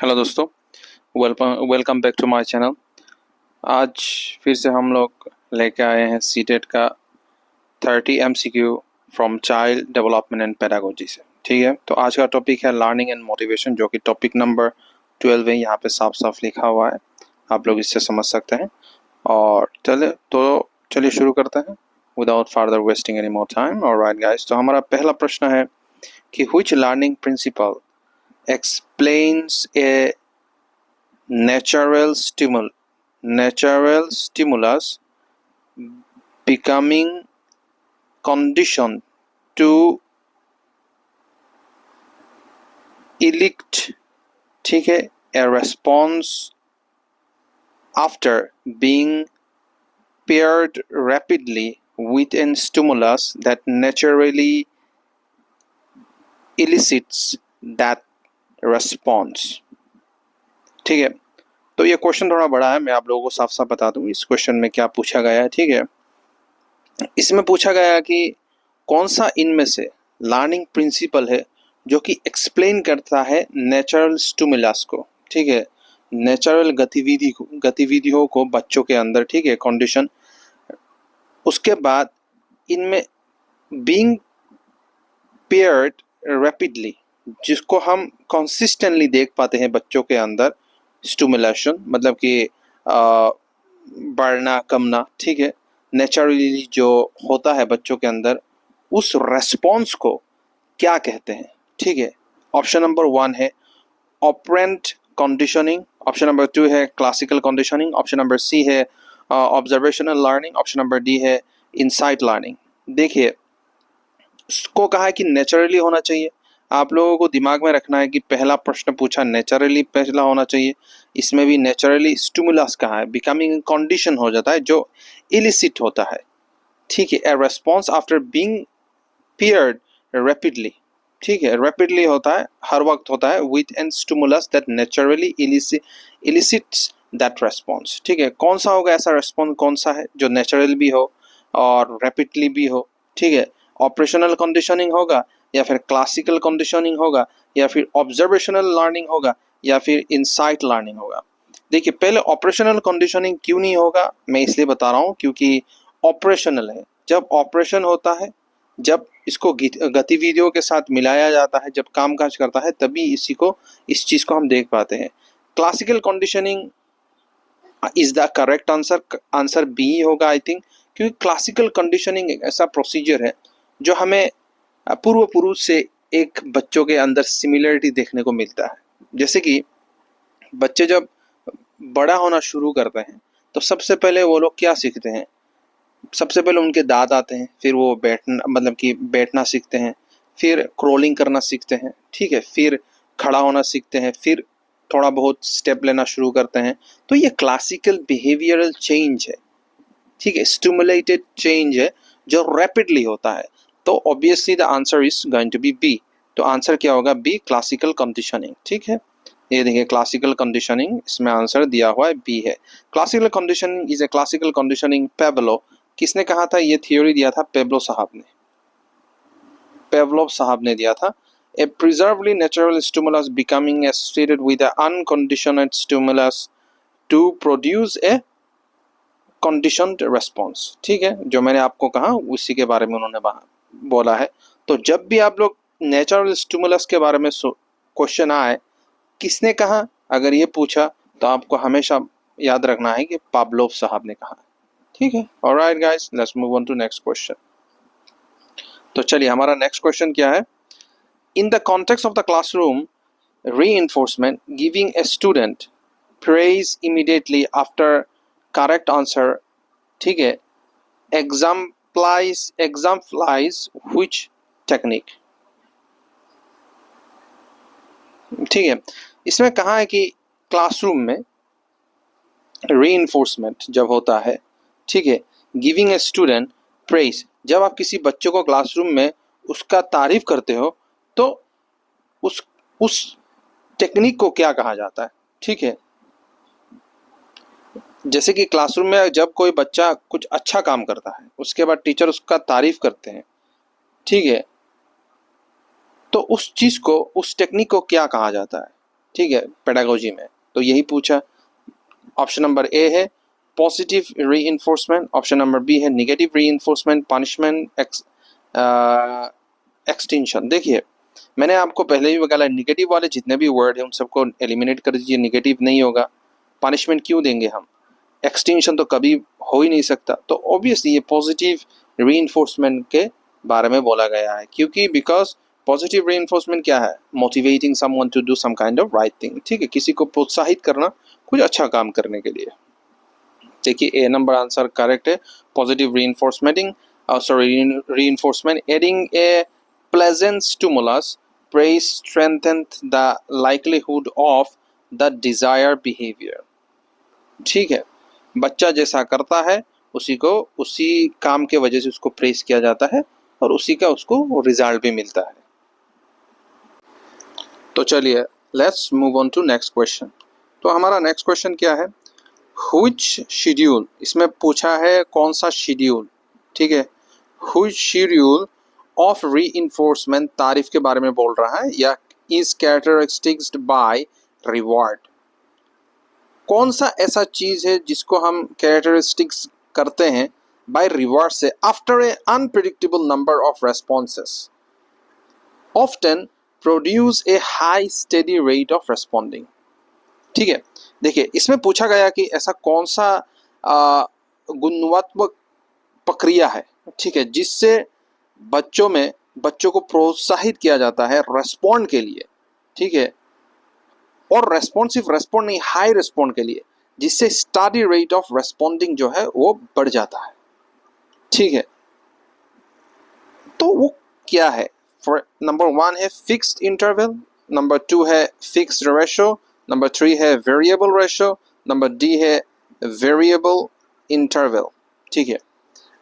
Hello दोस्तों, welcome back to my channel. आज फिर से हम लोग लेके आए हैं सीटेट का 30 MCQ from child development and pedagogy से। ठीक है, तो आज का टॉपिक है लर्निंग एंड मोटिवेशन, जो कि टॉपिक नंबर 12 है। यहाँ पे साफ साफ लिखा हुआ है, आप लोग इससे समझ सकते हैं। और चलिए शुरू करते हैं without further wasting any more time. Alright guys, तो हमारा पहला प्रश्न है कि which learning principle explains a natural stimulus becoming conditioned to elicit, ठीक है, a response after being paired rapidly with a stimulus that naturally elicits that response। ठीक है, तो ये क्वेश्चन थोड़ा बड़ा है, मैं आप लोगों को साफ साफ बता दूं इस क्वेश्चन में क्या पूछा गया है। ठीक है, इसमें पूछा गया है कि कौन सा इनमें से लर्निंग प्रिंसिपल है जो कि एक्सप्लेन करता है नेचुरल स्टिमुलस को। ठीक है, नेचुरल गतिविधियों को बच्चों के अंदर, ठीक है, कंडीशन। उसके बाद इनमें बीइंग पेयर्ड रैपिडली, जिसको हम कंसिस्टेंटली देख पाते हैं बच्चों के अंदर, स्टिमुलेशन मतलब कि बढ़ना कमना, ठीक है, नेचुरली जो होता है बच्चों के अंदर, उस रेस्पॉन्स को क्या कहते हैं। ठीक है, ऑप्शन नंबर 1 है ऑपरेंट कंडीशनिंग, ऑप्शन नंबर 2 है classical conditioning, option number C है observational learning, option number D है इनसाइट लर्निंग। देखिए, उसको कहा है कि नेचुरली होना चाहिए। आप लोगों को दिमाग में रखना है कि पहला प्रश्न पूछा नेचुरली पहला होना चाहिए, इसमें भी नेचुरली स्टिमुलस कहा है, बिकमिंग कंडीशन हो जाता है जो इलिसिट होता है। ठीक है, a response after being paired rapidly, ठीक है, रैपिडली होता है, हर वक्त होता है, with an stimulus that naturally elicits that response. ठीक है, कौन सा होगा ऐसा रेस्पॉन्स, कौन सा है जो नेचुरल भी हो और रैपिडली भी हो। ठीक है, ऑपरेशनल कंडीशनिंग होगा, या फिर क्लासिकल कंडीशनिंग होगा, या फिर ऑब्जर्वेशनल लर्निंग होगा, या फिर इनसाइट लर्निंग होगा। देखिए, पहले ऑपरेशनल कंडीशनिंग क्यों नहीं होगा, मैं इसलिए बता रहा हूँ क्योंकि ऑपरेशनल है। जब ऑपरेशन होता है, जब इसको गतिविधियों के साथ मिलाया जाता है, जब कामकाज करता है, तभी इस चीज को हम देख पाते हैं। Classical conditioning is the correct answer B होगा आई थिंक, क्योंकि क्लासिकल कंडीशनिंग एक ऐसा प्रोसीजर है जो हमें पूर्व पुरुष से एक बच्चों के अंदर सिमिलरिटी देखने को मिलता है। जैसे कि बच्चे जब बड़ा होना शुरू करते हैं तो सबसे पहले वो लोग क्या सीखते हैं, सबसे पहले उनके दांत आते हैं, फिर वो बैठना सीखते हैं, फिर क्रोलिंग करना सीखते हैं, ठीक है, फिर खड़ा होना सीखते हैं, फिर थोड़ा बहुत स्टेप लेना शुरू करते हैं। तो ये क्लासिकल बिहेवियरल चेंज है, ठीक है, स्टिमुलेटेड चेंज है जो रैपिडली होता है। तो obviously the answer is going to be B. तो आंसर क्या होगा, बी, क्लासिकल कंडीशनिंग। ठीक है, ये देखिए क्लासिकल कंडीशनिंग, इसमें आंसर दिया हुआ है बी है। Classical conditioning is a classical conditioning Pavlov, किसने कहा था, ये थ्योरी दिया था पेवलोव साहब ने दिया था। A previously neutral stimulus becoming associated with a unconditioned stimulus to produce a conditioned response. ठीक है, जो मैंने आपको कहा उसी के बारे में उन्होंने बोला है। तो जब भी आप लोग नेचुरल स्टिमुलस के बारे में क्वेश्चन आए, किसने कहा, अगर ये पूछा तो आपको हमेशा याद रखना है कि पावलोव साहब ने कहा। ठीक है, alright guys, let's move on to next question. तो चलिए, हमारा नेक्स्ट क्वेश्चन क्या है, in the context of the classroom reinforcement, giving a student praise immediately after correct answer, ठीक है, exemplifies which technique। ठीक है, इसमें कहा है कि क्लासरूम में reinforcement जब होता है, ठीक है, गिविंग ए स्टूडेंट प्रेज, जब आप किसी बच्चे को क्लासरूम में उसका तारीफ करते हो तो उस टेक्निक को क्या कहा जाता है। ठीक है, जैसे कि क्लासरूम में जब कोई बच्चा कुछ अच्छा काम करता है, उसके बाद टीचर उसका तारीफ करते हैं, ठीक है, तो उस चीज को, उस टेक्निक को क्या कहा जाता है। ठीक है, पेडागोजी में। तो यही पूछा। ऑप्शन नंबर ए है positive reinforcement, option number B है नेगेटिव रीइंफोर्समेंट, पनिशमेंट, एक्सटेंशन। देखिए मैंने आपको पहले भी बताया निगेटिव वाले जितने भी वर्ड हैं उन सबको एलिमिनेट कर दीजिए, निगेटिव नहीं होगा। पनिशमेंट क्यों देंगे हम, एक्सटेंशन तो कभी हो ही नहीं सकता। तो ऑब्वियसली ये पॉजिटिव रीइंफोर्समेंट के बारे में बोला गया है, क्योंकि बिकॉज पॉजिटिव रीइंफोर्समेंट क्या है, motivating someone to do some kind of right thing. ठीक है, किसी को प्रोत्साहित करना कुछ अच्छा काम करने के लिए। देखिए ए नंबर आंसर करेक्ट है, positive reinforcement reinforcement adding a pleasant stimulus praise strengthens the likelihood of the desired behavior। ठीक है, बच्चा जैसा करता है उसी को उसी काम के वजह से उसको प्रेस किया जाता है और उसी का उसको रिजल्ट भी मिलता है। तो चलिए let's move on to next question. तो हमारा नेक्स्ट क्वेश्चन क्या है, व्हिच शेड्यूल, इसमें पूछा है कौन सा शेड्यूल। ठीक है, व्हिच शेड्यूल ऑफ रीइंफोर्समेंट तारीफ के बारे में बोल रहा है, या इज कैरेक्टरिस्टिक्स बाय रिवॉर्ड। कौन सा ऐसा चीज है जिसको हम कैरेक्टरिस्टिक्स करते हैं बाय रिवॉर्ड से, after a unpredictable number of responses often produce a high steady rate of responding. ठीक है, देखिए इसमें पूछा गया कि ऐसा कौन सा गुणात्मक प्रक्रिया है, ठीक है, जिससे बच्चों को प्रोत्साहित किया जाता है रेस्पॉन्ड के लिए। ठीक है, और रेस्पॉन्सिव रेस्पॉन्ड नहीं, हाई रेस्पॉन्ड के लिए, जिससे स्टडी रेट ऑफ रेस्पॉन्डिंग जो है वो बढ़ जाता है। ठीक है, तो वो क्या है, नंबर 1 है फिक्स्ड इंटरवल, नंबर 2 है फिक्स्ड रेशो, नंबर 3 है वेरिएबल रेशो, नंबर डी है वेरिएबल इंटरवल। ठीक है,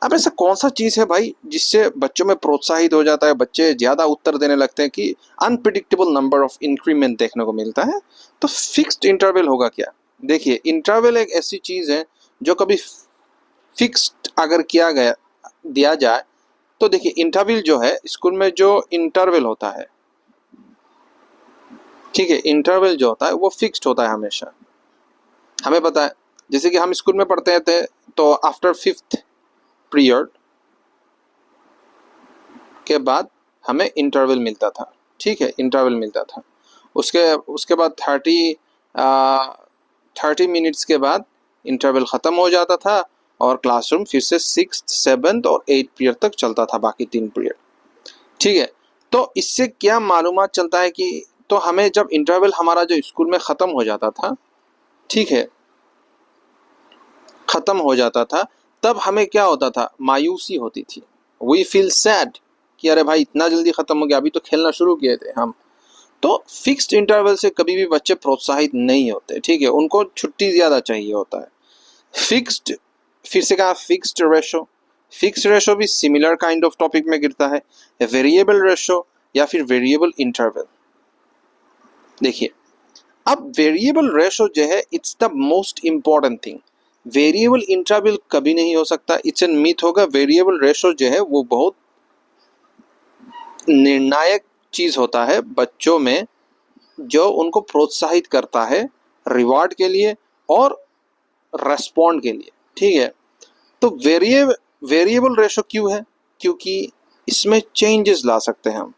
अब ऐसा कौन सा चीज़ है भाई जिससे बच्चों में प्रोत्साहित हो जाता है, बच्चे ज़्यादा उत्तर देने लगते हैं कि अनप्रिडिक्टेबल नंबर ऑफ इंक्रीमेंट देखने को मिलता है। तो फिक्स्ड इंटरवल होगा क्या। देखिए इंटरवल एक ऐसी चीज़ है जो कभी फिक्स्ड अगर दिया जाए तो देखिए इंटरवल जो है स्कूल में जो इंटरवल होता है, ठीक है, इंटरवल जो होता है वो फिक्स्ड होता है हमेशा। हमें पता है जैसे कि हम स्कूल में पढ़ते थे तो आफ्टर 5th पीरियड के बाद हमें इंटरवल मिलता था। ठीक है, इंटरवल मिलता था, उसके बाद 30 मिनट्स के बाद इंटरवल ख़त्म हो जाता था और क्लासरूम फिर से 6th 7th और 8th पीरियड तक चलता था, बाकी 3 पीरियड। ठीक है, तो इससे क्या मालूमात चलता है कि तो हमें जब इंटरवल हमारा जो स्कूल में ख़त्म हो जाता था, ठीक है, ख़त्म हो जाता था, तब हमें क्या होता था, मायूसी होती थी। वी फील सैड कि अरे भाई इतना जल्दी ख़त्म हो गया, अभी तो खेलना शुरू किए थे हम। तो फिक्स्ड इंटरवल से कभी भी बच्चे प्रोत्साहित नहीं होते। ठीक है, उनको छुट्टी ज़्यादा चाहिए होता है। फिक्स्ड, फिर से कहा फिक्स्ड रेशो, फिक्स्ड रेशो भी सिमिलर काइंड ऑफ टॉपिक में गिरता है, वेरिएबल रेशो या फिर वेरिएबल इंटरवल। देखिए अब वेरिएबल रेशो जो है it's the most important thing, variable interval कभी नहीं हो सकता, इट्स एन मिथ होगा। वेरिएबल रेशो जो है वो बहुत निर्णायक चीज होता है बच्चों में, जो उनको प्रोत्साहित करता है रिवार्ड के लिए और रेस्पॉन्ड के लिए। ठीक है, तो वेरिएबल रेशो क्यों है, क्योंकि इसमें चेंजेस ला सकते हैं हम।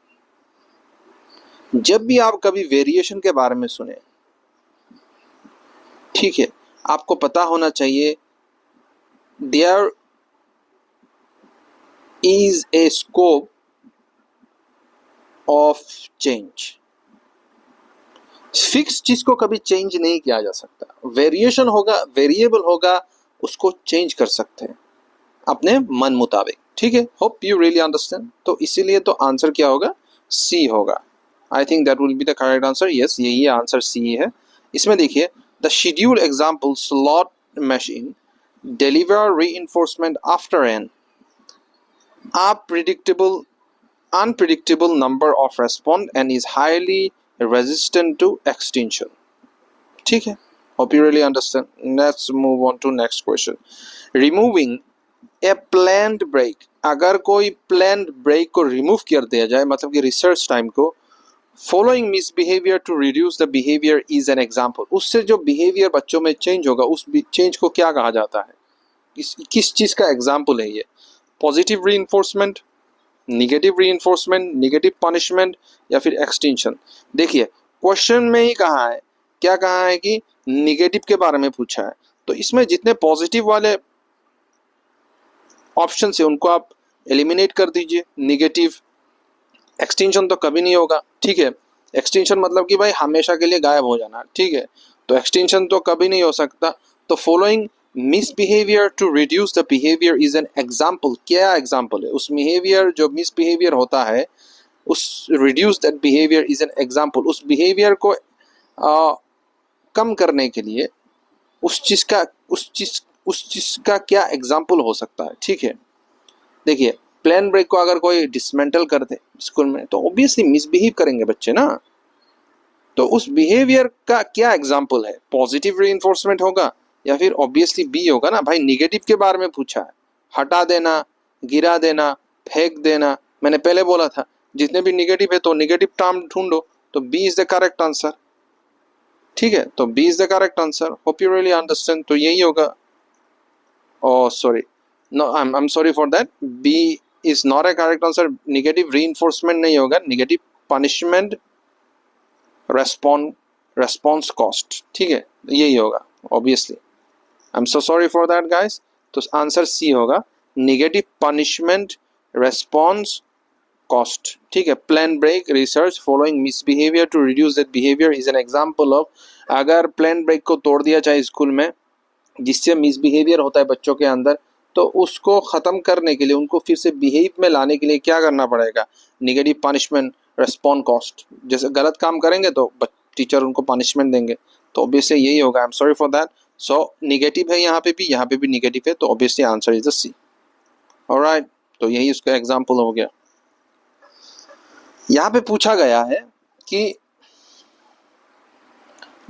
जब भी आप कभी वेरिएशन के बारे में सुने, ठीक है, आपको पता होना चाहिए there is a scope of change. Fix चीज को कभी चेंज नहीं किया जा सकता, वेरिएशन होगा, वेरिएबल होगा, उसको चेंज कर सकते हैं अपने मन मुताबिक। ठीक है, होप यू रियली अंडरस्टैंड। तो इसीलिए तो आंसर क्या होगा, सी होगा। I think that will be the correct answer. Yes, यही आंसर सी है। इसमें देखिए the schedule example slot machine deliver reinforcement after an unpredictable number of respond and is highly resistant to extinction. ठीक है, hope you really understand. Let's move on to next question. Removing a planned break, अगर कोई planned break को remove कर दिया जाए, मतलब कि research time को following misbehaviour to reduce the behaviour is an example. उससे जो बिहेवियर बच्चों में चेंज होगा उस चेंज को क्या कहा जाता है, किस चीज का एग्जाम्पल है ये? Positive reinforcement, negative reinforcement, negative punishment या फिर एक्सटेंशन। देखिए क्वेश्चन में ही कहा है, क्या कहा है कि निगेटिव के बारे में पूछा है, तो इसमें जितने पॉजिटिव वाले ऑप्शन है उनको आप एलिमिनेट कर दीजिए। निगेटिव, एक्सटेंशन तो कभी नहीं होगा, ठीक है। एक्सटेंशन मतलब कि भाई हमेशा के लिए गायब हो जाना, ठीक है, तो एक्सटेंशन तो कभी नहीं हो सकता। तो following misbehaviour to reduce the behaviour is an example. क्या एग्जाम्पल है? उस बिहेवियर जो मिसबिहेवियर होता है, उस reduce that behaviour is an example. उस बिहेवियर को कम करने के लिए उस चीज का क्या एग्जाम्पल हो सकता है, ठीक है। देखिए प्लान ब्रेक को अगर कोई डिसमेंटल कर दे स्कूल में तो ऑब्वियसली मिसबिहेव करेंगे बच्चे ना। तो उस बिहेवियर का क्या एग्जाम्पल है? पॉजिटिव रीइंफोर्समेंट होगा या फिर ऑब्वियसली बी होगा ना भाई, निगेटिव के बारे में पूछा है, हटा देना, गिरा देना, फेंक देना। मैंने पहले बोला था जितने भी निगेटिव है तो निगेटिव टर्म ढूंढो, तो B is the correct answer, ठीक है। तो B is the correct answer. Hope you really understand. तो यही होगा। Oh, sorry. No, I'm sorry for that. B is not a correct answer. Negative reinforcement नहीं होगा, negative punishment response cost, ठीक है, यही होगा obviously. I'm so sorry for that guys. तो आंसर C होगा, negative punishment response cost, ठीक है। plan break research following misbehavior to reduce that behavior is an example of। अगर plan break को तोड़ दिया जाए स्कूल में जिससे मिसबिहेवियर होता है बच्चों के अंदर, तो उसको ख़त्म करने के लिए, उनको फिर से बिहेव में लाने के लिए क्या करना पड़ेगा? Negative punishment response cost. जैसे गलत काम करेंगे तो टीचर उनको पनिशमेंट देंगे, तो ऑब्वियसली यही होगा। I am sorry for that. So negative है यहाँ पे भी निगेटिव है, तो obviously answer is the C. Alright, तो यही उसका एग्जाम्पल हो गया। यहाँ पे पूछा गया है कि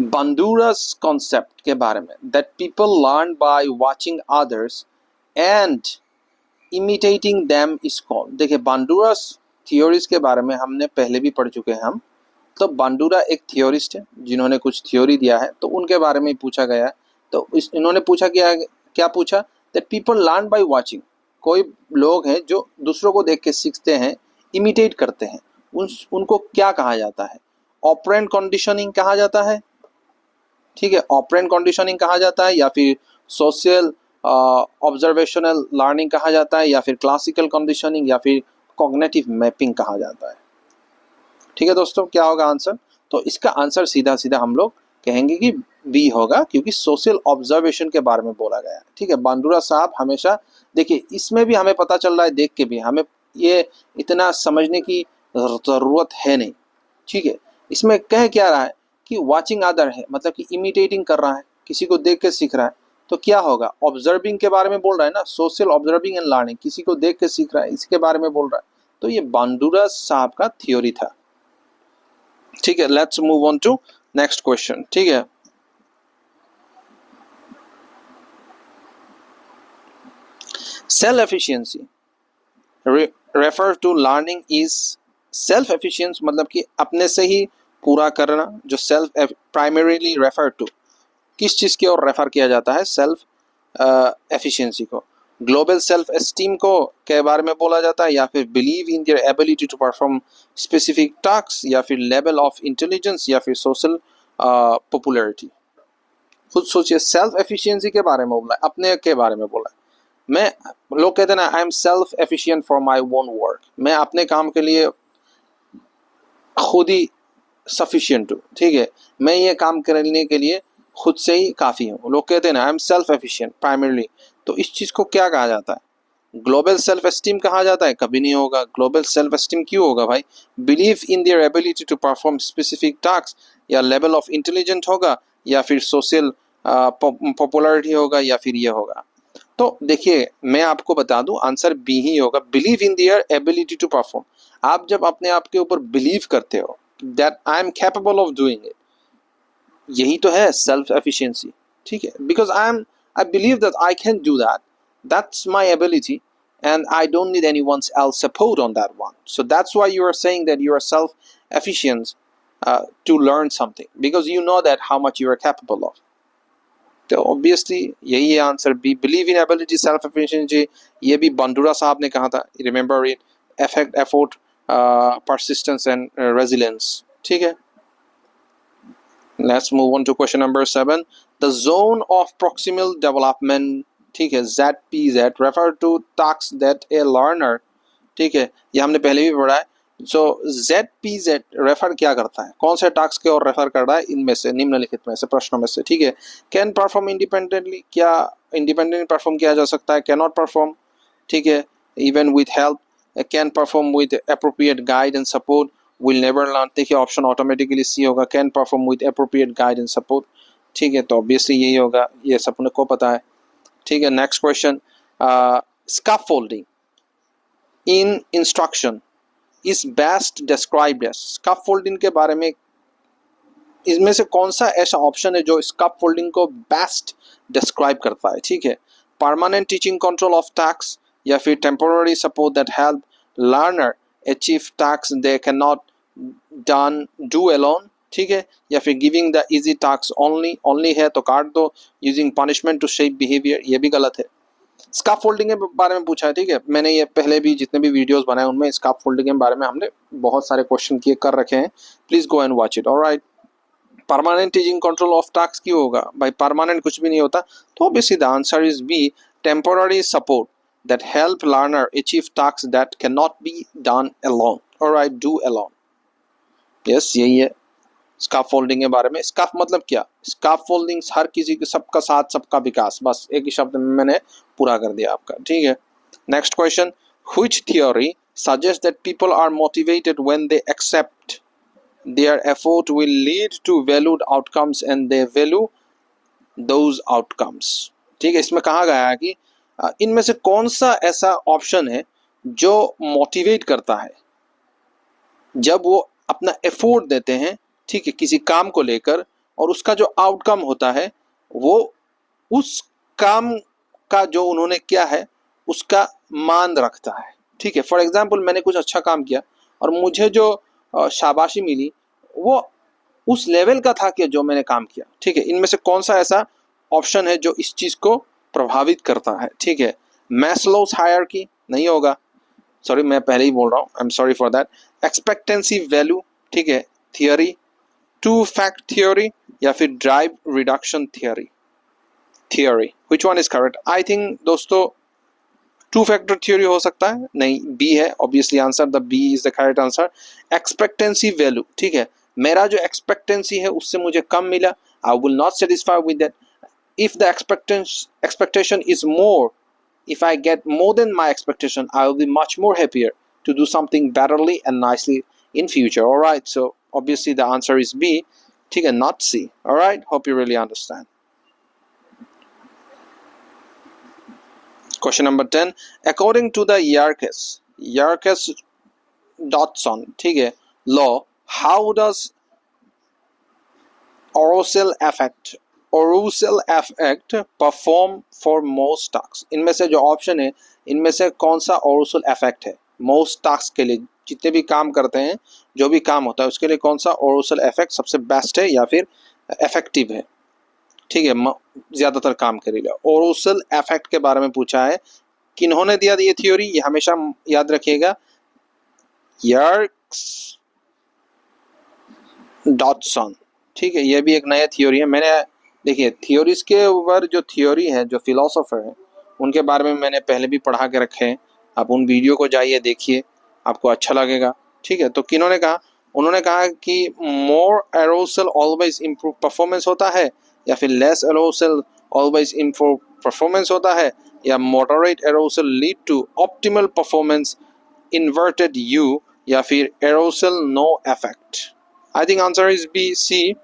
बंदूरास कॉन्सेप्ट के बारे में, that people learn by watching others and imitating them is called. देखिए बंदूरास थियोरीज के बारे में हमने पहले भी पढ़ चुके हैं हम। तो बंदूरा एक थियोरिस्ट है जिन्होंने कुछ थ्योरी दिया है, तो उनके बारे में पूछा गया है। तो इन्होंने पूछा क्या पूछा? That people learn by watching. कोई लोग हैं जो दूसरों को देख के सीखते हैं, इमिटेट करते हैं, उनको क्या कहा जाता है? ऑपरेंट कंडीशनिंग कहा जाता है, ठीक है, ऑपरेंट कंडीशनिंग कहा जाता है, या फिर सोशल ऑब्जर्वेशनल लर्निंग कहा जाता है, या फिर क्लासिकल कंडीशनिंग, या फिर कॉग्निटिव मैपिंग कहा जाता है। ठीक है दोस्तों, क्या होगा आंसर? तो इसका आंसर सीधा सीधा हम लोग कहेंगे कि बी होगा, क्योंकि सोशल ऑब्जर्वेशन के बारे में बोला गया है। ठीक है, बांदुरा साहब हमेशा, देखिए इसमें भी हमें पता चल रहा है, देख के भी हमें ये इतना समझने की ज़रूरत है नहीं। ठीक है, इसमें कह क्या रहा है कि वाचिंग अदर है, मतलब कि इमिटेटिंग कर रहा है, किसी को देख के सीख रहा है। तो क्या होगा? ऑब्जर्विंग के बारे में बोल रहा है ना, सोशल ऑब्जर्विंग एंड लर्निंग, किसी को देख के सीख रहा है, इसके बारे में बोल रहा है। तो ये बांदुरा साहब का थ्योरी था। ठीक है, let's move on to next question. ठीक है, self efficiency refer to learning is self efficiency, मतलब कि अपने से ही पूरा करना। जो सेल्फ प्राइमरीली रेफर टू, किस चीज की ओर रेफर किया जाता है? सेल्फ एफिशिएंसी को। ग्लोबल सेल्फ एस्टीम को के बारे में बोला जाता है, या फिर believe in their ability to perform specific task, या फिर लेवल ऑफ इंटेलिजेंस, या फिर सोशल पॉपुलैरिटी। खुद सोचिए, सेल्फ एफिशिएंसी के बारे में बोला है, अपने के बारे में बोला है। मैं, लोग कहते हैं ना, I am self efficient for my own work, मैं अपने काम के लिए खुद ही सफिशिएंट हूँ। ठीक है, मैं ये काम करने के लिए खुद से ही काफ़ी हूँ। लोग कहते हैं ना, I am self efficient primarily. तो इस चीज़ को क्या कहा जाता है? ग्लोबल सेल्फ एस्टीम कहा जाता है? कभी नहीं होगा। ग्लोबल सेल्फ एस्टीम क्यों होगा भाई? Believe in their ability to perform specific task, या लेवल ऑफ इंटेलिजेंट होगा, या फिर सोशल पॉपुलैरिटी होगा, या फिर ये होगा। तो देखिए मैं आपको बता दूं, आंसर बी ही होगा, believe in their ability to perform. आप जब अपने आप के ऊपर बिलीव करते हो that I am capable of doing it, यही तो है सेल्फ एफिशिएंसी। ठीक है, because I believe that I can do that, that's my ability, and I don't need anyone's else support on that one. So that's why you are saying that you are self efficiency to learn something because you know that how much you are capable of. तो obviously यही है answer B, believe in ability self efficiency. ये भी Bandura साहब ने कहा था, remember it. Effect effort persistence and resilience. ठीक है, let's move on to question number 7. The zone of proximal development, ठीक है, ZPZ refer to task that a learner. ठीक है, ये हमने पहले भी पढ़ा है. सो ZPZ रेफर क्या करता है, कौन से टास्क के और रेफर कर रहा है इनमें से, निम्नलिखित में से प्रश्नों में से. ठीक है, कैन परफॉर्म इंडिपेंडेंटली, क्या इंडिपेंडेंटली परफॉर्म किया जा सकता है, कैन नॉट परफॉर्म. ठीक है, even with help, can perform with appropriate guide and support, will never learn. देखिए ऑप्शन ऑटोमेटिकली सी होगा, can perform with appropriate guide and support. ठीक है, तो ऑब्वियसली यही होगा, ये सबने को पता है. ठीक है, next question. Scaffolding in instruction is best described as. Scaffolding के बारे में इसमें से कौन सा ऐसा ऑप्शन है जो स्कैफोल्डिंग को बेस्ट डिस्क्राइब करता है. ठीक है, permanent teaching control of task, या फिर temporary support that help learner achieve task they can not do alone. ठीक है, या फिर giving the easy task only है तो काट दो, using punishment to shape behaviour, ये भी गलत है. स्कैफोल्डिंग के बारे में पूछा है. ठीक है, मैंने ये पहले भी जितने भी वीडियोस बनाए उनमें स्कैफोल्डिंग के बारे में हमने बहुत सारे क्वेश्चन किए कर रखे हैं, please go and watch it. Alright, permanent teaching control of task क्यों होगा भाई, परमानेंट कुछ भी नहीं होता. तो obviously the answer is B, temporary support that help learner achieve task that can not be done alone. Alright, do alone. Yes, यही है स्कैफोल्डिंग के बारे में. स्कैफ मतलब क्या, स्कैफोल्डिंग हर किसी के, सबका साथ सबका विकास, बस एक ही शब्द में मैंने पूरा कर दिया आपका. ठीक है, next question. Which theory suggest that people are motivated when they except their effort will lead to valued outcomes and they value those outcomes. ठीक है, इसमें कहा गया है कि इनमें से कौन सा ऐसा ऑप्शन है जो मोटिवेट करता है जब वो अपना एफर्ट देते हैं, ठीक है, किसी काम को लेकर, और उसका जो आउटकम होता है वो उस काम का जो उन्होंने किया है उसका मान रखता है. ठीक है, फॉर एग्जांपल मैंने कुछ अच्छा काम किया और मुझे जो शाबाशी मिली वो उस लेवल का था कि जो मैंने काम किया. ठीक है, इनमें से कौन सा ऐसा ऑप्शन है जो इस चीज को प्रभावित करता है. ठीक है, मैस्लोस हायरार्की नहीं होगा, सॉरी मैं पहले ही बोल रहा हूँ, I am sorry for that. Expectancy value, ठीक है, थियोरी, टू फैक्ट थियोरी, या फिर drive reduction theory. Which one is correct? I think दोस्तों टू फैक्टर थियोरी हो सकता है, नहीं, बी है obviously answer, the B is the correct answer. Expectancy value, ठीक है, मेरा जो एक्सपेक्टेंसी है उससे मुझे कम मिला, I will not satisfy with that. If the expectation is more, if I get more than my expectation, I will be much more happier to do something betterly and nicely in future. All right, so obviously the answer is B, ठीक है, not C. All right, hope you really understand. Question number 10. According to the Yerkes Dodson, ठीक है, law, how does arousal effect perform for most tasks? इनमें से जो option है इनमें से कौन सा arousal effect है most tasks के लिए, जितने भी काम करते हैं, जो भी काम होता है उसके लिए कौन सा arousal effect सबसे बेस्ट है या फिर इफेक्टिव है. ठीक है, ज्यादातर काम के लिए arousal effect के बारे में पूछा है. किन्होंने दिया ये थ्योरी, ये हमेशा याद रखिएगा, यर्क्स डॉटसन. ठीक है, ये भी एक नया थ्योरी है. मैंने देखिए थ्योरीज के ऊपर जो थ्योरी है, जो फिलोसोफर है, उनके बारे में मैंने पहले भी पढ़ा के रखे हैं. आप उन वीडियो को जाइए देखिए, आपको अच्छा लगेगा. ठीक है, तो किन्होंने कहा, उन्होंने कहा कि more arousal always improve performance होता है, या फिर less arousal always improve performance होता है, या moderate arousal lead to optimal performance, inverted U, या फिर arousal no effect. I think answer is B, C.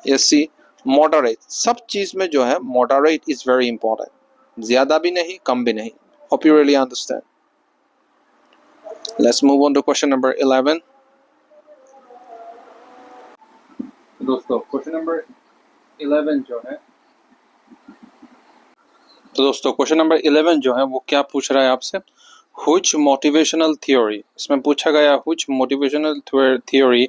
Yes, C, moderate. सब चीज में जो है मॉडरेट इज वेरी इंपॉर्टेंट, ज्यादा भी नहीं कम भी नहीं. Hope you really understand. Let's move on to question number 11. दोस्तों क्वेश्चन नंबर 11 जो है, तो दोस्तों क्वेश्चन नंबर 11 जो है वो क्या पूछ रहा है आपसे, which motivational theory, इसमें पूछा गया which motivational theory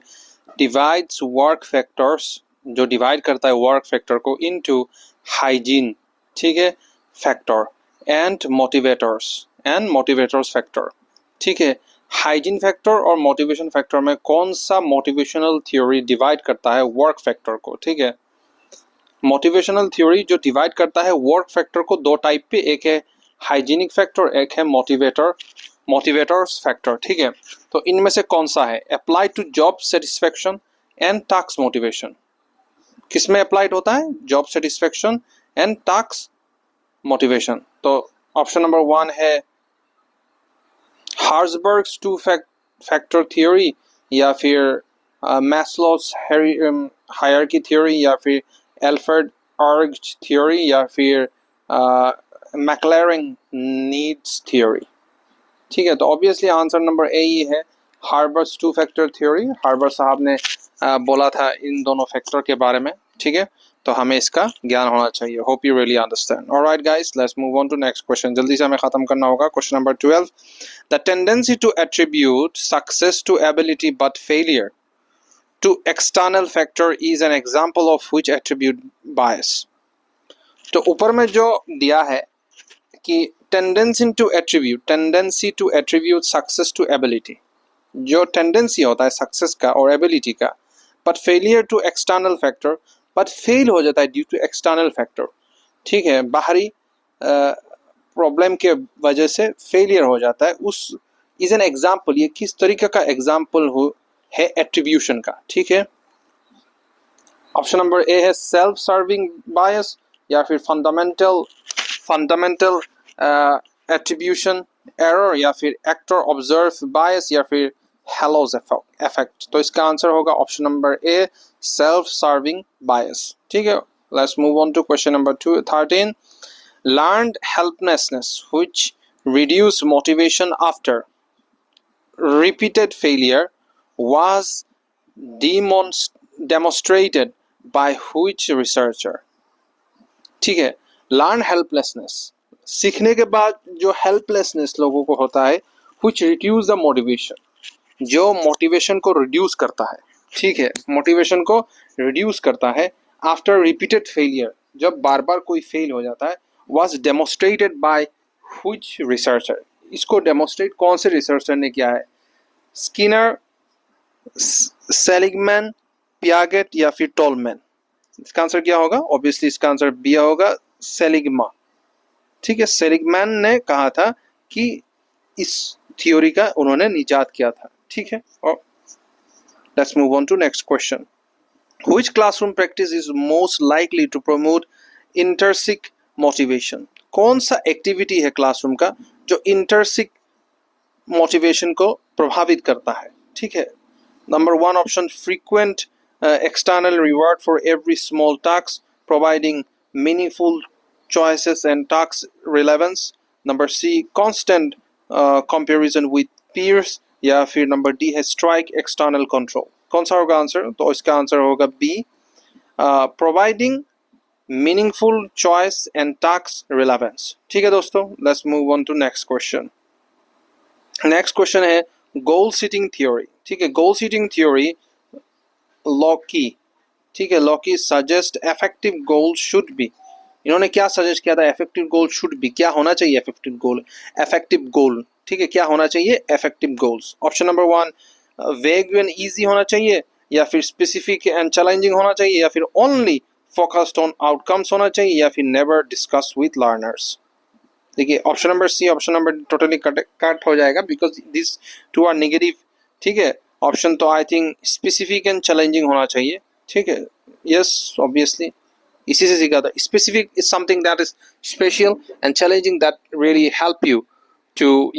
divides work factors, जो डिवाइड करता है वर्क फैक्टर को into hygiene, ठीक है, फैक्टर एंड मोटिवेटर्स फैक्टर, ठीक है। हाइजीन फैक्टर और मोटिवेशन फैक्टर में कौन सा मोटिवेशनल थ्योरी डिवाइड करता है वर्क फैक्टर को, ठीक है। मोटिवेशनल थ्योरी जो डिवाइड करता है वर्क फैक्टर को दो टाइप पे, एक है हाइजीनिक फैक्टर, एक है मोटिवेटर्स फैक्टर, ठीक है। तो इनमें से कौन सा है apply to job satisfaction and task motivation, किसमें अप्लाइड होता है job satisfaction and task motivation. तो ऑप्शन नंबर 1 है हार्सबर्ग्स टू फैक्टर थ्योरी, या फिर मैस्लोस हायरार्की थ्योरी, या फिर एल्फ्रेड आर्च थ्योरी, या फिर मैक्लैरेन नीड्स थ्योरी, ठीक है। तो ऑब्वियसली आंसर नंबर ए ही है, Herzberg's two factor theory. Herzberg साहब ने बोला था इन दोनों फैक्टर के बारे में, ठीक है। तो हमें इसका ज्ञान होना चाहिए। Hope you really understand. Alright guys, let's move on to next question. जल्दी से हमें खत्म करना होगा। Question number 12, the tendency to attribute success to ability but failure to external factor is an example of which attribute bias. तो ऊपर में जो दिया है कि tendency to attribute success to ability, जो टेंडेंसी होता है सक्सेस का और एबिलिटी का, but failure to external factor, but fail हो जाता है ड्यू टू एक्सटर्नल फैक्टर, ठीक है, बाहरी प्रॉब्लम के वजह से फेलियर हो जाता है, उस इज एन एग्जाम्पल, ये किस तरीके का एग्जाम्पल है एट्रीब्यूशन का, ठीक है। ऑप्शन नंबर ए है सेल्फ सर्विंग बायस, या फिर फंडामेंटल एट्रीब्यूशन एरर, या फिर एक्टर ऑब्जर्व बायस, या फिर हेलोज इफेक्ट। तो इसका आंसर होगा option number A self serving bias, ठीक है। Let's move on to question number 13, learned helplessness which reduce motivation after repeated failure was demonstrated by which researcher, ठीक है। लर्न हेल्पलेसनेस, सीखने के बाद जो हेल्पलेसनेस लोगों को होता है, which reduce the motivation, जो मोटिवेशन को रिड्यूस करता है, ठीक है, मोटिवेशन को रिड्यूस करता है आफ्टर रिपीटेड फेलियर, जब बार बार कोई फेल हो जाता है, was demonstrated by which researcher, इसको डेमोस्ट्रेट कौन से रिसर्चर ने किया है, स्किनर, सेलिगमैन, पियागेट, या फिर टोलमैन। इसका आंसर क्या होगा, ऑब्वियसली इसका आंसर बी होगा सेलिग्मा, ठीक है। सेलिगमैन ने कहा था कि इस थ्योरी का उन्होंने निजात किया था, ठीक है। और let's move on to next question, which classroom practice is most likely to promote intrinsic motivation, कौन सा एक्टिविटी है क्लासरूम का जो इंटरसिक मोटिवेशन को प्रभावित करता है, ठीक है। Number 1 option frequent external reward for every small task, providing meaningful choices and task relevance. Number C, constant comparison with peers, या फिर नंबर डी है स्ट्राइक एक्सटर्नल कंट्रोल। कौन सा होगा आंसर, तो इसका आंसर होगा B, providing meaningful choice and task relevance, ठीक है दोस्तों। Let's move on to next question. Next question है गोल सेटिंग थ्योरी, ठीक है। गोल सेटिंग थ्योरी लॉकी, ठीक है, Locke suggest effective goal should be, इन्होंने क्या सजेस्ट किया था, इफेक्टिव गोल शुड बी, क्या होना चाहिए इफेक्टिव गोल, ठीक है, क्या होना चाहिए इफेक्टिव गोल्स। ऑप्शन नंबर 1 वेग एंड इजी होना चाहिए, या फिर स्पेसिफिक एंड चैलेंजिंग होना चाहिए, या फिर ओनली फोकस्ड ऑन आउटकम्स होना चाहिए, या फिर नेवर डिस्कस विथ लर्नर्स। देखिए option number C, option number totally cut हो जाएगा because this two are negative, ठीक है। ऑप्शन तो I think specific and challenging होना चाहिए, ठीक है। यस ऑब्वियसली इसी से सीखा था, specific is something that is special and challenging that really help you to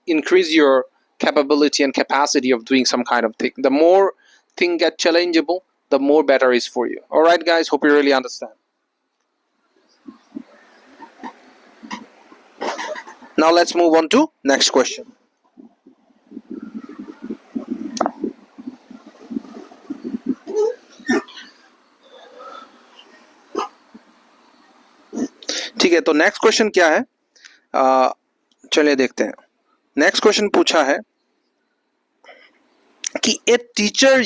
increase your capability and capacity of doing some kind of thing. The more thing get challengeable, the more better is for you. All right guys, hope you really understand. Now let's move on to next question. ठीक है, तो next question क्या है, चलिए देखते हैं। Next question पूछा है कि a teacher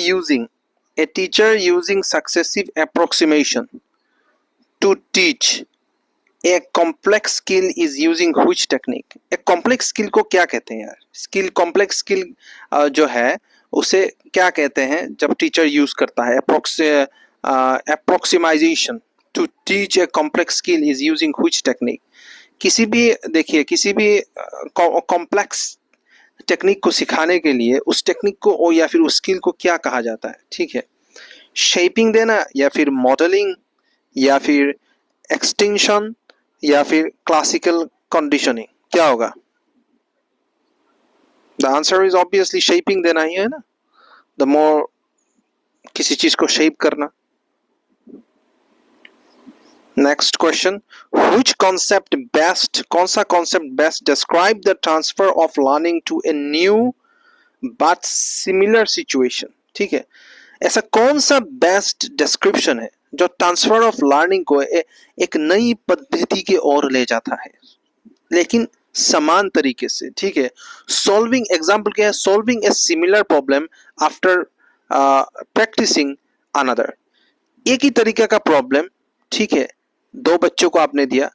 using successive approximation to teach a complex skill is using which technique. एक कॉम्प्लेक्स स्किल को क्या कहते हैं यार? स्किल कॉम्प्लेक्स स्किल जो है उसे क्या कहते हैं जब टीचर यूज करता है? Approximation to teach a complex skill is using which technique. किसी भी देखिए किसी भी कॉम्प्लेक्स टेक्निक को सिखाने के लिए उस टेक्निक को या फिर उस स्किल को क्या कहा जाता है? ठीक है, शेपिंग देना या फिर मॉडलिंग या फिर एक्सटेंशन या फिर क्लासिकल कंडीशनिंग, क्या होगा? The answer is obviously shaping देना ही है ना, द मोर किसी चीज को शेप करना। Next question, which concept best, कौन सा concept best describe the transfer of learning to a new but similar situation. ठीक है, ऐसा कौन सा बेस्ट डिस्क्रिप्शन है जो ट्रांसफर ऑफ लर्निंग को एक नई पद्धति की ओर ले जाता है लेकिन समान तरीके से। ठीक है, सॉल्विंग, एग्जांपल क्या है? Solving a similar problem after practicing another. एक ही तरीके का प्रॉब्लम, ठीक है, दो बच्चों को आपने दिया,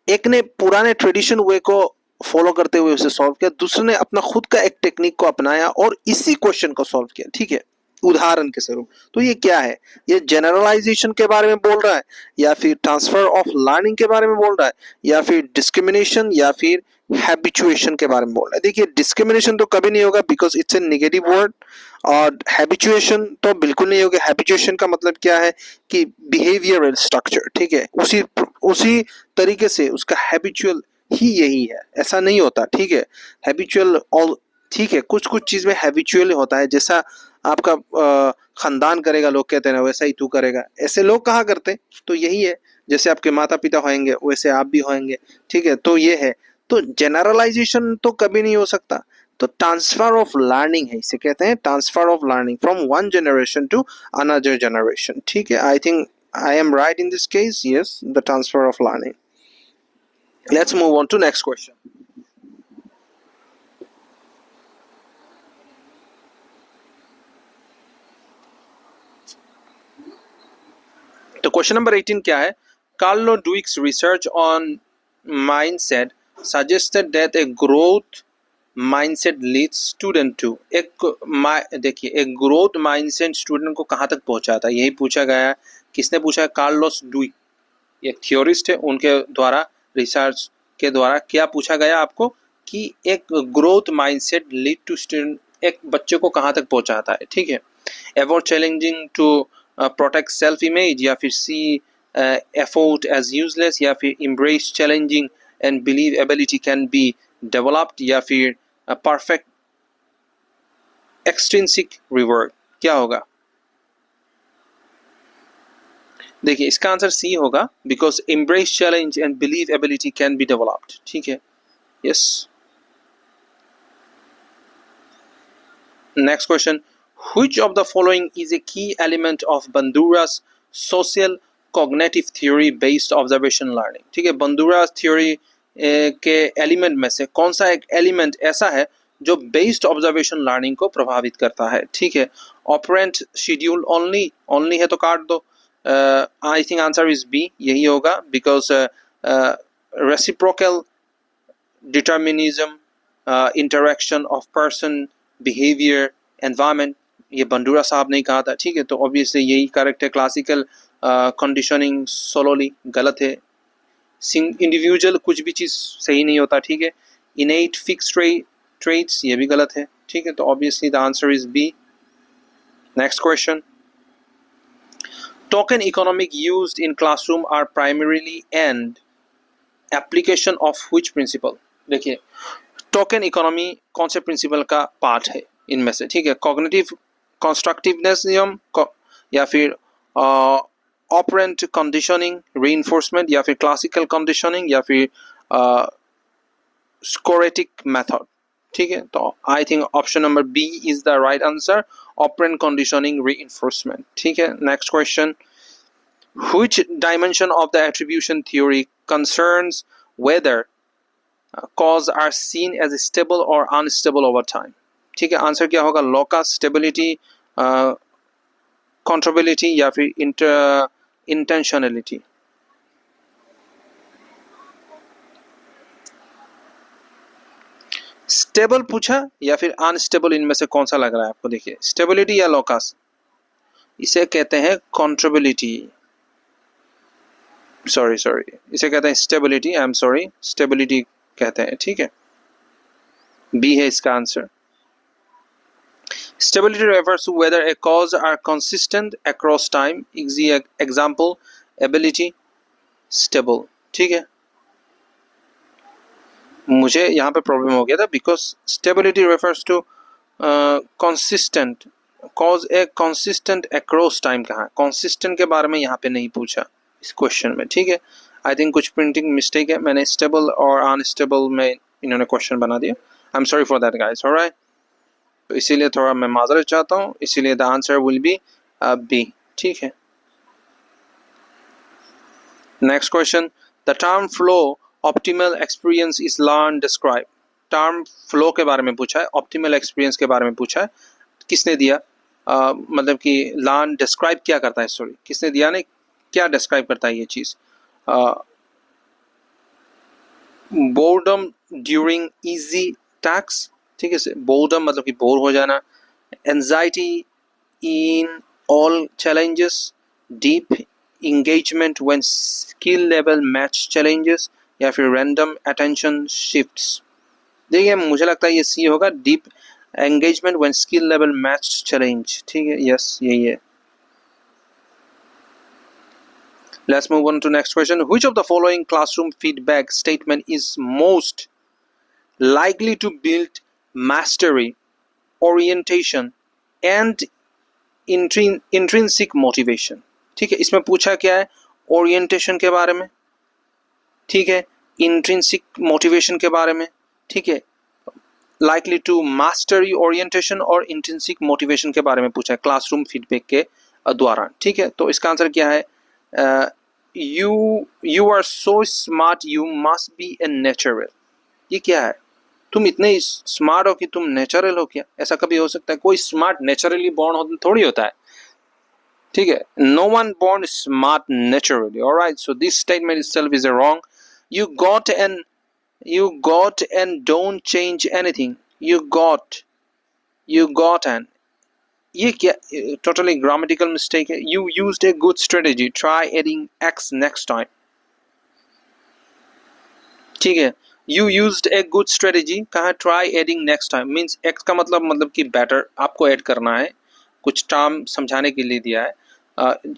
एक ने पुराने ट्रेडिशन वे को फॉलो करते हुए उसे सॉल्व किया, दूसरे ने अपना खुद का एक टेक्निक को अपनाया और इसी क्वेश्चन को सॉल्व किया। ठीक है, उदाहरण के स्वरूप। तो ये क्या है? ये जनरलाइजेशन के बारे में बोल रहा है या फिर ट्रांसफर ऑफ लर्निंग के बारे में बोल रहा है या फिर डिस्क्रिमिनेशन या फिर हैबिचुएशन के बारे में बोल रहा है? देखिए, डिस्क्रिमिनेशन तो कभी नहीं होगा because it's a negative word, और हैबिचुएशन तो बिल्कुल नहीं होगा। हैबिचुएशन का मतलब क्या है कि बिहेवियरल स्ट्रक्चर। ठीक है, उसी तरीके से उसका हैबिचुअल ही यही है, ऐसा नहीं होता। ठीक है, हैबिचुअल और ठीक है, कुछ कुछ चीज में हैबिचुअल होता है, जैसा आपका खानदान करेगा लोग कहते हैं वैसा ही तू करेगा, ऐसे लोग कहा करते। तो यही है, जैसे आपके माता पिता होंगे वैसे आप भी होंगे। ठीक है, तो ये है, तो जनरलाइजेशन तो कभी नहीं हो सकता। तो ट्रांसफर ऑफ लर्निंग है, इसे कहते हैं transfer of learning from one generation to another generation. ठीक है, I think I am right in this case, yes, the transfer of learning. Let's move on to next question. तो question number 18 क्या है? Carol Dweck's research on mindset suggested that a growth mindset leads student to. देखिए, एक growth mindset student को कहाँ तक पहुंचाता है, यही पूछा गया है। किसने पूछा है? कार्लोस डुइक, एक थियोरिस्ट है, उनके द्वारा रिसर्च के द्वारा क्या पूछा गया आपको कि एक growth mindset lead to student, एक बच्चे को कहाँ तक पहुंचाता है। ठीक है, ever challenging to protect self image या फिर सी एफोर्ट एज यूजलेस या फिर embrace challenging and believe ability can be developed या फिर परफेक्ट एक्सट्रिंसिक रिवॉर्ड, क्या होगा? देखिए, इसका आंसर सी होगा, because embrace challenge and believe ability can be developed। ठीक है, yes. Next question, which of the following is a key element of Bandura's social cognitive theory based observation learning। ठीक है, बंदूरास theory के element में से कौन सा एक एलिमेंट ऐसा है जो बेस्ड ऑब्जर्वेशन लर्निंग को प्रभावित करता है? ठीक है, ऑपरेंट शेड्यूल ओनली, ओनली है तो काट दो। I think answer is B, यही होगा, because reciprocal determinism, interaction of person, behaviour, environment, ये बंडूरा साहब ने कहा था। ठीक है, तो ऑब्वियसली यही करेक्ट है। क्लासिकल कंडीशनिंग सोलोली गलत है। इंडिविजुअल कुछ भी चीज सही नहीं होता। ठीक है, इनेट फिक्स ट्रेट्स, ये भी गलत है। ठीक है, तो obviously the answer is B. Next question, token economic used in classroom are primarily and application of which principle. देखिए, टोकन इकोनॉमी कौन से प्रिंसिपल का पार्ट है इनमें से? ठीक है, कॉग्निटिव कंस्ट्रक्टिवनेस नियम या फिर ऑपरेंट कंडीशनिंग रीइंफोर्समेंट या फिर क्लासिकल कंडीशनिंग या फिर स्कोरेटिक मेथड। ठीक है, तो I think option number B is the right answer, operant conditioning reinforcement. ठीक है, next question, which dimension of the attribution theory concerns whether cause are seen as stable or unstable over time. ठीक है, answer क्या होगा? locus, stability, controllability या फिर intentionality. Stable पूछा या फिर अनस्टेबल, इनमें से कौन सा लग रहा है आपको? देखिए, स्टेबिलिटी या लॉकस, इसे कहते हैं कंट्रोलेबिलिटी, सॉरी इसे कहते हैं stability, I am sorry, stability कहते हैं, ठीक है, बी है इसका answer. Stability refers to whether a cause are consistent across time. Example, ability, stable. ठीक है, मुझे यहाँ पे प्रॉब्लम हो गया था because stability refers to consistent, cause a consistent across time. कहाँ कंसिस्टेंट के बारे में यहाँ पे नहीं पूछा इस क्वेश्चन में, ठीक है. आई थिंक कुछ प्रिंटिंग मिस्टेक है, मैंने स्टेबल और अनस्टेबल में इन्होंने क्वेश्चन बना दिया. I am sorry for that guys. Alright, तो इसीलिए थोड़ा मैं माजरत चाहता हूँ, इसीलिए the answer will be B. ठीक है, next question. The term flow optimal experience is learn describe. Term flow के बारे में पूछा है, ऑप्टिमल एक्सपीरियंस के बारे में पूछा है, किसने दिया? मतलब कि लर्न डिस्क्राइब क्या करता है, सॉरी किसने दिया, नहीं क्या डिस्क्राइब करता है ये चीज़? Boredom during easy task. ठीक है, बोर्डम मतलब कि बोर हो जाना. Anxiety in all challenges. Deep engagement when skill level match challenges, या फिर random attention shifts. देखिए, मुझे लगता है ये सी होगा, deep engagement when skill level match challenge. ठीक है, यस यही है. Let's move on to next question. Which of the following classroom feedback statement is most likely to build mastery, orientation and intrinsic motivation? ठीक है, इसमें पूछा क्या है? ओरिएंटेशन के बारे में, ठीक है, इंट्रिंसिक मोटिवेशन के बारे में, ठीक है, लाइकली टू मास्टरी ओरिएंटेशन और इंट्रिंसिक मोटिवेशन के बारे में पूछा है क्लासरूम फीडबैक के द्वारा. ठीक है, तो इसका आंसर क्या है? You are so smart you must be a natural. ये क्या है? तुम इतने स्मार्ट हो कि तुम नेचुरल हो क्या? ऐसा कभी हो सकता है? कोई स्मार्ट नेचुरली बॉर्न थोड़ी होता है. ठीक है, no one born smart naturally. All right, so this statement itself is wrong. You got and don't change anything. You got and ये क्या? Totally grammatical mistake है. You used a good strategy. Try adding x next time. ठीक है, you used a good strategy. कहाँ try adding next time means x का मतलब कि better आपको add करना है. कुछ टर्म समझाने के लिए दिया है.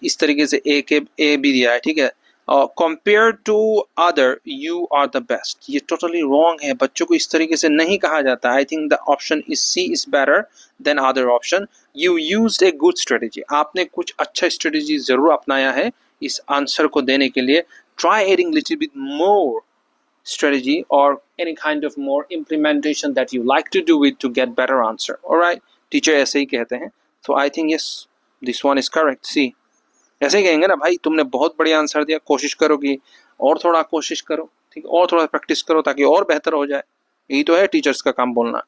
इस तरीके से ए भी दिया है. ठीक है, compare to other you are the best. ये टोटली रॉन्ग है, बच्चों को इस तरीके से नहीं कहा जाता. I think the option is C is better than other option. You used a good strategy. आपने कुछ अच्छा स्ट्रेटेजी जरूर अपनाया है इस आंसर को देने के लिए. Try adding little bit more strategy or any kind of more implementation that you like to do it to get better answer. All right, teacher ऐसे ही कहते हैं. So I think yes, this one is correct. See, ऐसे ही कहेंगे ना भाई, तुमने बहुत बढ़िया आंसर दिया, कोशिश करो कि और थोड़ा कोशिश करो, ठीक, और थोड़ा प्रैक्टिस करो ताकि और बेहतर हो जाए. यही तो है टीचर्स का काम बोलना.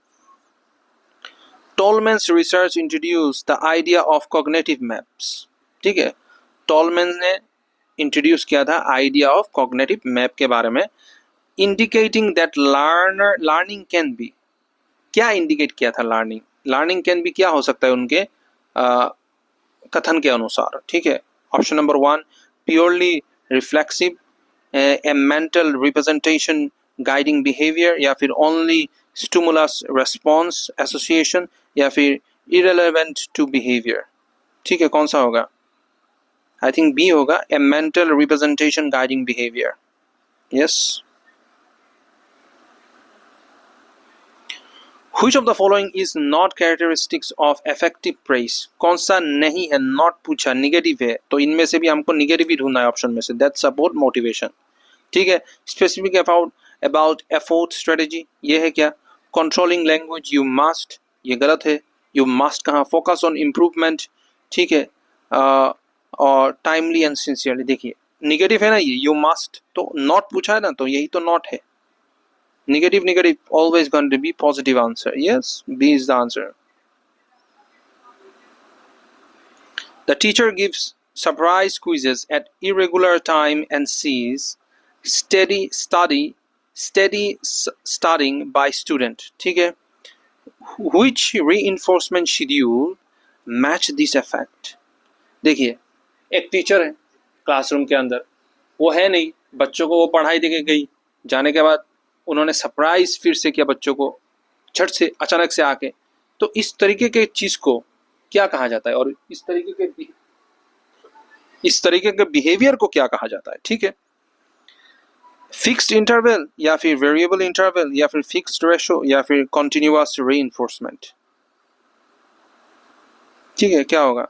Tolman's research introduce the idea of cognitive maps. ठीक है, टॉलमैन ने इंट्रोड्यूस किया था आइडिया ऑफ कॉग्निटिव मैप के बारे में. Indicating that learning can be. क्या इंडिकेट किया था? लर्निंग कैन बी क्या हो सकता है उनके कथन के अनुसार? ठीक है, ऑप्शन नंबर 1 प्योरली रिफ्लेक्सिव, ए मेंटल रिप्रेजेंटेशन गाइडिंग बिहेवियर, या फिर ओनली स्टिमुलस रेस्पॉन्स एसोसिएशन, या फिर इरेलेवेंट टू बिहेवियर. ठीक है, कौन सा होगा? आई थिंक बी होगा, ए mental representation guiding behaviour. Yes. Which of the following is not characteristics of effective praise? कौन सा नहीं है? not पूछा, निगेटिव है, तो इनमें से भी हमको निगेटिव ही ढूंढना है ऑप्शन में से. that support motivation. ठीक है, specific about effort strategy, ये है क्या? controlling language, you must, ये गलत है. you must कहाँ? focus on improvement. ठीक है, और timely and sincerely. देखिए निगेटिव है ना ये, you must, तो not पूछा है ना, तो यही तो not है. Negative, always going to be positive answer. Yes, B is the answer. The teacher gives surprise quizzes at irregular time and sees steady studying by student. ठीक है. Which reinforcement schedule match this effect? देखिए, एक teacher है classroom के अंदर, वो है नहीं, बच्चों को वो पढ़ाई देके गई, जाने के बाद उन्होंने सरप्राइज फिर से किया बच्चों को, झट से अचानक से आके. तो इस तरीके के चीज को क्या कहा जाता है, और इस तरीके के बिहेवियर को क्या कहा जाता है? ठीक है. फिक्स्ड इंटरवल या फिर वेरिएबल इंटरवल या फिर फिक्स्ड रेशो या फिर कॉन्टिन्यूअस रीइंफोर्समेंट. ठीक है, क्या होगा?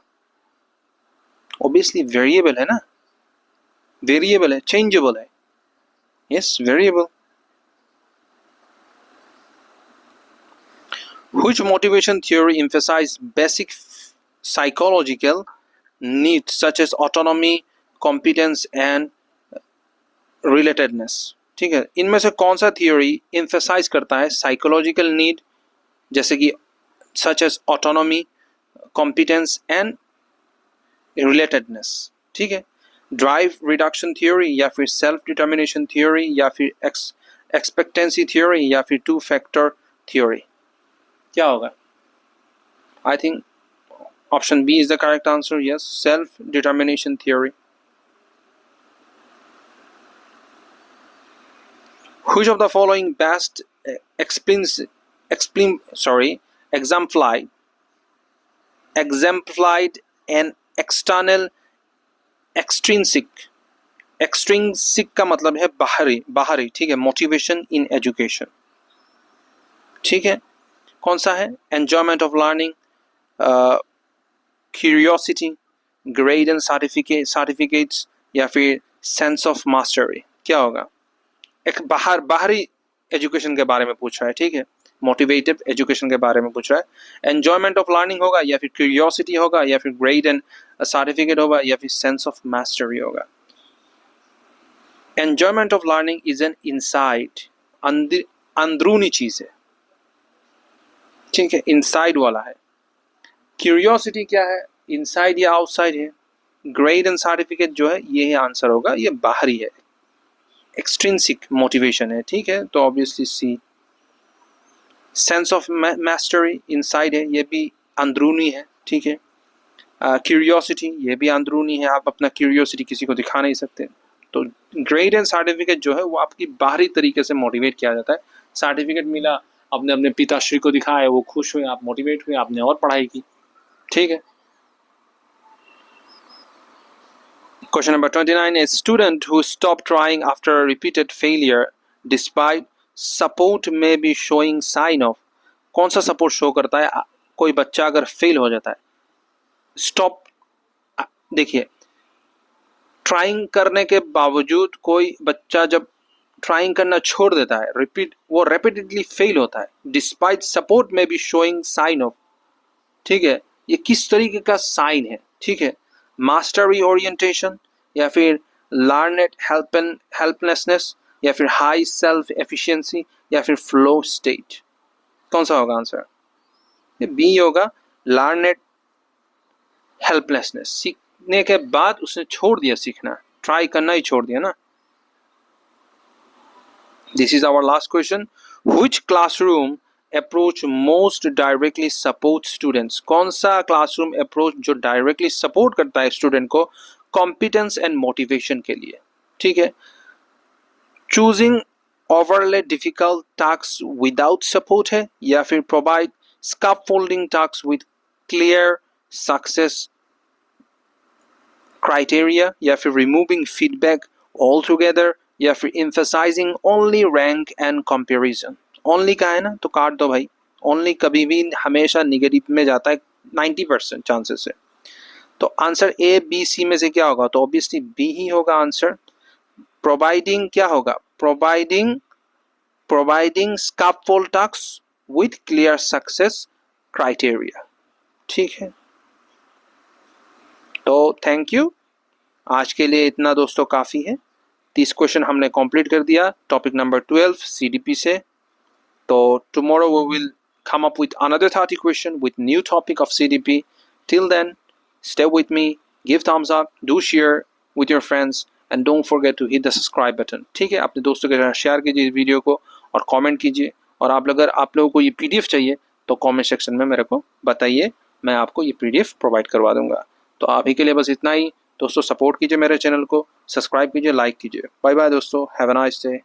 ऑब्वियसली वेरिएबल है ना, वेरिएबल है, चेंजेबल है. Yes, variable. Which motivation theory emphasize basic psychological needs such as autonomy, competence and relatedness? ठीक है, इनमें से कौन सा थियोरी emphasize करता है साइकोलॉजिकल नीड, जैसे कि such as autonomy, competence and relatedness? ठीक है. ड्राइव रिडक्शन थ्योरी या फिर सेल्फ डिटर्मिनेशन थ्योरी या फिर एक्सपेक्टेंसी थ्योरी या फिर टू फैक्टर थ्योरी? क्या होगा? I think option B is the correct answer. Yes, self determination theory. Which of the following best exemplified an external extrinsic का मतलब है बाहरी. ठीक है, मोटिवेशन इन एजुकेशन. ठीक है, कौन सा है? Enjoyment of learning, curiosity, grade and certificates या फिर सेंस ऑफ मास्टरी? क्या होगा? एक बाहरी एजुकेशन के बारे में पूछ रहा है. ठीक है, मोटिवेटिव एजुकेशन के बारे में पूछ रहा है. एंजॉयमेंट ऑफ लर्निंग होगा या फिर क्यूरियोसिटी होगा या फिर ग्रेड एंड सर्टिफिकेट होगा या फिर सेंस ऑफ मास्टरी होगा? Enjoyment of learning is an inside, अंदरूनी चीज है. ठीक है, इनसाइड वाला है. क्यूरियोसिटी क्या है? इनसाइड या आउटसाइड है. ग्रेड एंड सर्टिफिकेट जो है ये आंसर होगा, ये बाहरी है, एक्सट्रिंसिक मोटिवेशन है. ठीक है, तो obviously C. Sense of mastery inside है, ये भी अंदरूनी है. ठीक है. क्यूरियोसिटी ये भी अंदरूनी है, आप अपना क्यूरियोसिटी किसी को दिखा नहीं सकते. तो ग्रेड एंड सर्टिफिकेट जो है वो आपकी बाहरी तरीके से मोटिवेट किया जाता है. सर्टिफिकेट मिला, आपने अपने पिताश्री को दिखाया, वो खुश हुए, आप मोटिवेट हुए, आपने और पढ़ाई की. ठीक है. Question number 29. A student who stopped trying after a repeated failure despite support may be showing sign of. कौन सा सपोर्ट शो करता है? कोई बच्चा अगर फेल हो जाता है, स्टॉप, देखिए, ट्राइंग करने के बावजूद कोई बच्चा जब ट्राइंग करना छोड़ देता है, वो रेपिटेडली फेल होता है, डिस्पाइट सपोर्ट में भी शोइंग साइन ऑफ. ठीक है, ये किस तरीके का साइन है? ठीक है, मास्टरी ओरिएंटेशन या फिर लर्नेड हेल्पलेसनेस या फिर हाई सेल्फ एफिशिएंसी या फिर फ्लो स्टेट? कौन सा होगा आंसर? ये बी होगा, लर्नेड हेल्पलेसनेस. सीखने के बाद उसने छोड़ दिया सीखना, ट्राई करना ही छोड़ दिया ना. This is our last question. Which classroom approach most directly supports students? कौन सा क्लासरूम अप्रोच जो डायरेक्टली सपोर्ट करता है स्टूडेंट को कॉम्पिटेंस एंड मोटिवेशन के लिए? ठीक है. Choosing overlay difficult task without support है या फिर provide scaffolding task with clear success criteria या फिर रिमूविंग फीडबैक ऑल टुगेदर या फिर emphasizing only rank and comparison? Only का है ना, तो काट दो भाई. ओनली कभी भी हमेशा निगेटिव में जाता है 90% चांसेस है. तो आंसर ए बी सी में से क्या होगा? तो ऑब्वियसली बी ही होगा आंसर. प्रोवाइडिंग क्या होगा? Providing scaffold task with clear success criteria. ठीक है, तो थैंक यू. आज के लिए इतना दोस्तों काफ़ी है. 30 क्वेश्चन हमने कंप्लीट कर दिया. टॉपिक नंबर 12 सीडीपी से. तो tomorrow we will come up with another 30 question with new topic of CDP. Till then, stay with me, give thumbs up, do share with your friends and don't forget to hit the subscribe button. ठीक है, अपने दोस्तों के साथ share कीजिए इस video को और कमेंट कीजिए। और अगर आप लोगों को ये पीडीएफ चाहिए तो कमेंट सेक्शन में मेरे को बताइए, मैं आपको ये पीडीएफ प्रोवाइड करवा दूंगा। तो अभी के लिए बस इतना ही दोस्तों। सपोर्ट कीजिए मेरे चैनल को, सब्सक्राइब कीजिए, लाइक कीजिए। बाय बाय दोस्तों, हैव अ नाइस डे।